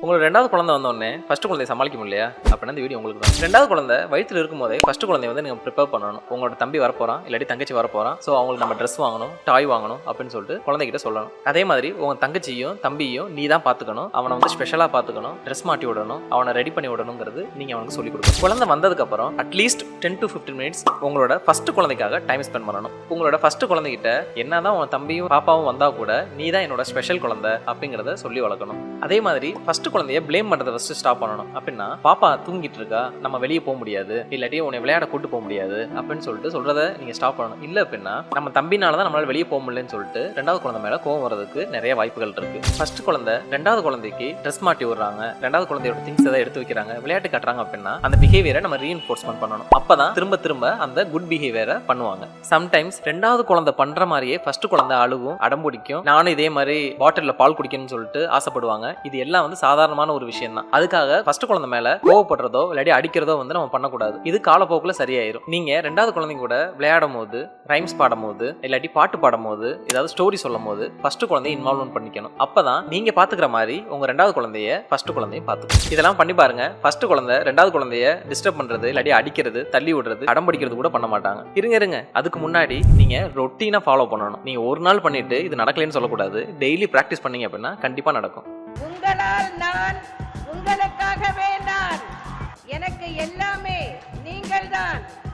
உங்களோட ரெண்டாவது குழந்தை வந்தோடனே ஃபர்ஸ்ட் குழந்தைய சமாளிக்க முடியலையா அப்படின்னா இந்த வீடியோ உங்களுக்கு தான். ரெண்டாவது குழந்தை வயிற்றுல இருக்கும் போதே ஃபர்ஸ்ட் குழந்தைய வந்து நீங்கள் ப்ரிப்பேர் பண்ணணும். உங்களோட தம்பி வரப்போறான், இல்லாட்டி தங்கச்சி வரப்போறான், ஸோ அவங்களுக்கு நம்ம ட்ரெஸ் வாங்கணும், டாய் வாங்கணும் அப்படின்னு சொல்லிட்டு குழந்தைகிட்ட சொல்லணும். அதே மாதிரி உங்க தங்கச்சியும் தம்பியும் நீ தான் பார்த்துக்கணும், அவனை வந்து ஸ்பெஷலாக பார்த்துக்கணும், ட்ரெஸ் மாட்டி விடணும், அவனை ரெடி பண்ணி விடணுங்கிறது நீங்கள் அவனுக்கு சொல்லிக் கொடுக்கணும். குழந்தை வந்ததுக்கப்புறம் அட்லீஸ்ட் 10 to 15 minutes உங்களோட ஃபர்ஸ்ட் குழந்தைக்காக டைம் ஸ்பெண்ட் பண்ணணும். உங்களோட ஃபர்ஸ்ட் குழந்தைகிட்ட என்னதான் உன் தம்பியும் பாப்பாவும் வந்தா கூட நீ தான் என்னோட ஸ்பெஷல் குழந்தை அப்படிங்கிறத சொல்லி வளர்க்கணும். அதே மாதிரி ஃபர்ஸ்ட் குழந்தைய ப்ளேம் பண்றதை ஃபர்ஸ்ட் ஸ்டாப் பண்ணணும். அப்படின்னா பாப்பா தூங்கிட்டு இருக்கா, நம்ம வெளியே போக முடியாது, இல்லாட்டி உன்னை விளையாட கூட்டு போக முடியாது அப்படின்னு சொல்லிட்டு சொல்றத நீங்க ஸ்டாப் பண்ணணும். இல்ல அப்படின்னா நம்ம தம்பினால தான் நம்மளால வெளியே போக முடியலன்னு சொல்லிட்டு ரெண்டாவது குழந்தை மேல கோவம் வரதுக்கு நிறைய வாய்ப்புகள் இருக்கு. ஃபர்ஸ்ட் குழந்தை ரெண்டாவது குழந்தைக்கு ட்ரெஸ் மாட்டி விடுறாங்க, ரெண்டாவது குழந்தையோட திங்ஸ் ஏதாவது எடுத்து வைக்கிறாங்க, விளையாட்டு கட்டுறாங்க அப்படின்னா அந்த பிஹேவியரை நம்ம ரீஎன்ஃபோர்ஸ்மெண்ட் பண்ணணும். அப்பதான் திரும்ப திரும்ப அந்த குட் பிஹேவியரை பண்ணுவாங்க. சம்டைம்ஸ் ரெண்டாவது குழந்தை பண்ற மாதிரியே ஃபர்ஸ்ட் குழந்தை அழுகும், அடம்பிடிக்கும், நானும் இதே மாதிரி பாட்டில்ல பால் குடிக்கணும்னு சொல்லிட்டு ஆசைப்படுவாங்க. இது எல்லாம் வந்து சாதாரணமான ஒரு விஷயம் தான். அதுக்காக ஃபர்ஸ்ட் குழந்தை மேல கோவப்படுறதோ இல்லாட்டி அடிக்கிறதோ வந்து நம்ம பண்ணக்கூடாது. இது காலப்போக்குல சரியாயிரும். நீங்க ரெண்டாவது குழந்தைங்க கூட விளையாடும் போது, ரைம்ஸ் பாடும் போது, இல்லாட்டி பாட்டு பாடும் போது, ஏதாவது ஸ்டோரி சொல்லும் போது ஃபர்ஸ்ட் குழந்தைய இன்வால்வ் பண்ணிக்கணும். அப்பதான் நீங்க பாத்துக்கிற மாதிரி உங்க ரெண்டாவது குழந்தைய ஃபர்ஸ்ட் குழந்தையும் பாத்துக்கணும். இதெல்லாம் பண்ணி பாருங்க. ஃபர்ஸ்ட் குழந்தை ரெண்டாவது குழந்தைய டிஸ்டர்ப் பண்றது இல்லாட்டி அடிக்கிறது, தள்ளி விடுறது, அடம்பிடிக்கிறது கூட பண்ண மாட்டாங்க. இருங்க அதுக்கு முன்னாடி நீங்க ரொட்டீனா ஃபாலோ பண்ணணும். நீங்க ஒரு நாள் பண்ணிட்டு இது நடக்கலன்னு சொல்லக்கூடாது. டெய்லி பிராக்டிஸ் பண்ணீங்க அப்படின்னா கண்டிப்பா நடக்கும். உங்களால் நான், உங்களுக்காகவே நான், எனக்கு எல்லாமே நீங்கள்தான்.